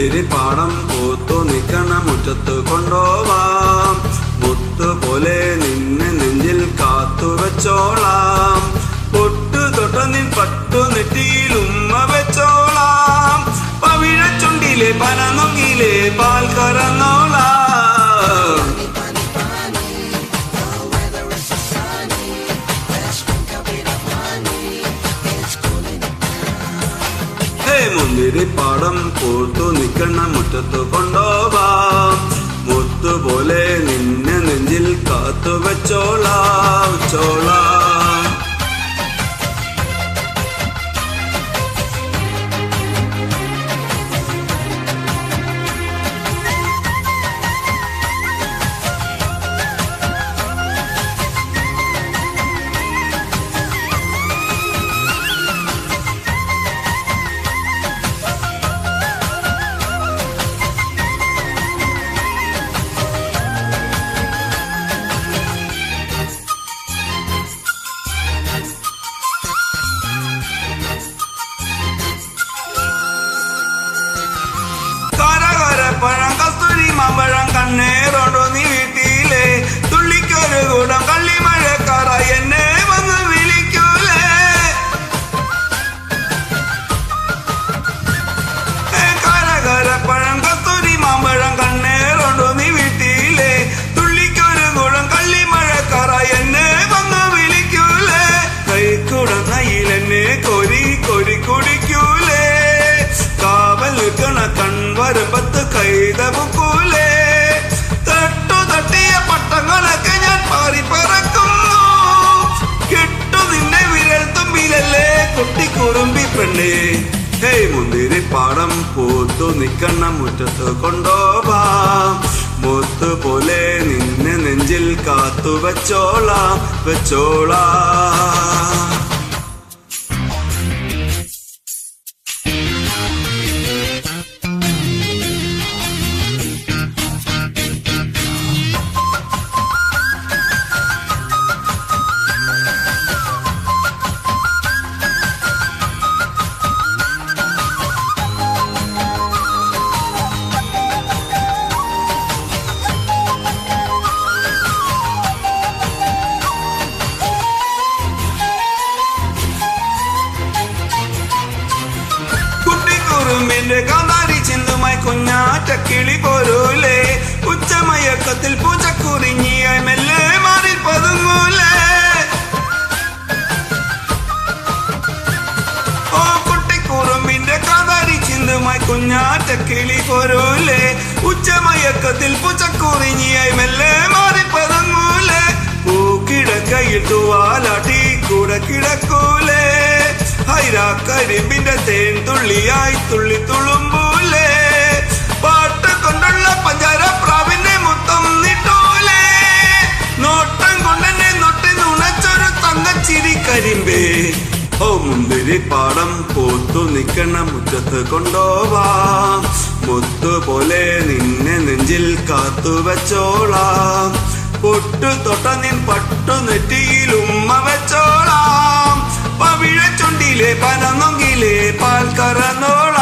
മുന്തിരി പാടം പൂത്തു നിക്കണ മുറ്റത്ത് കൊണ്ടോവാം. മുത്തുപോലെ നിന്നെ നെഞ്ചിൽ കാത്തു വെച്ചോളാം. പൊട്ടു തൊട്ട നിൻ പട്ടു നെറ്റിയിൽ ഉമ്മ വെച്ചോളാം. പവിഴച്ചുണ്ടിലെ പനനൊങ്ങിലെ പാൽ കറന്നോളാം. മുന്തിരി പാടം പൂത്തു നിക്കണ മുറ്റത്ത് കൊണ്ടോവാം. മുത്തുപോലെ നിന്നെ നെഞ്ചിൽ കാത്തു വെച്ചോളാം ചോളാം. പഴം കസ്തൂരി മാമ്പഴം കണ്ണേറോണ്ടോ നീ വീട്ടിലെ തുള്ളിക്കൊരു കൂടം കള്ളിമഴക്കാറ എന്നെ വന്ന് വിളിക്കൂലേ. പഴം കസ്തൂരി മാമ്പഴം കണ്ണേറോണ്ടോ നീ വീട്ടിലെ തുള്ളിക്കൊരു കൂടം കള്ളിമഴക്കാറ എന്നെ വന്ന് വിളിക്കൂലേ. കൈക്കുടം നയിലെന്നെ കൊരി കൊരി കുടിക്കൂലേ. കാവൽ നിൽക്കണ കൺവരമ്പത്ത് കൈതപൂലേ. തട്ടു തട്ടിയ പട്ടങ്ങളൊക്കെ ഞാൻ പാറി പറക്കുന്നു. കിട്ടു നിന്നെ വിരൽ തുമ്പിലല്ലേ കുട്ടിക്കുറുമ്പി പെണ്ണേ. മുന്തിരി പാടം പൂത്തു നിക്കണ മുറ്റത്ത് കൊണ്ടോവാം. മുത്തുപോലെ നിന്നെ നെഞ്ചിൽ കാത്തു വെച്ചോളാം വെച്ചോളാം. കുറുമ്പിന്റെ കാന്താരി ചിന്തുമായി കുഞ്ഞാറ്റ കിളി പോരൂലേ. ഉച്ചമയക്കത്തിൽ പൂച്ചക്കുറിഞ്ഞിയായി മെല്ലെ മാറി പതുങ്ങൂലേ. ഓ കുട്ടിക്കുറുമ്പിന്റെ കാന്താരി ചിന്തുമായി കുഞ്ഞാറ്റ കിളി പോരൂലേ. ഉച്ചമയക്കത്തിൽ പൂച്ചക്കുറിഞ്ഞിയായി മെല്ലെ മാറി പതുങ്ങൂലേ. പൂക്കിടക്കയിൽ തൂവാലാട്ടി കൂടെ കിടക്കൂലേ. കരിമ്പിന്റെ തേൻ തുള്ളിയായി തുള്ളി തുളുമ്പൂലേ. പാട്ട് കൊണ്ടുള്ള പഞ്ചാര പ്രാവിന്റെ മുത്തം നിട്ടൂലേ. നോട്ടം കൊണ്ടെന്നെ നൊട്ടി നുണച്ചൊരു തങ്കച്ചിരി കരിമ്പേ. മുന്തിരി പാടം പൂത്തു നിക്കണ മുറ്റത്ത് കൊണ്ടോവാം. മുത്തുപോലെ നിന്നെ നെഞ്ചിൽ കാത്തു വെച്ചോളാം. പൊട്ടു തൊട്ട നിൻ പട്ടു നെറ്റിയിൽ ഉമ്മ വെച്ചോളാം. പവിഴച്ചുണ്ടിലെ പനനൊങ്ങിലെ പാൽ കറന്നോളാം.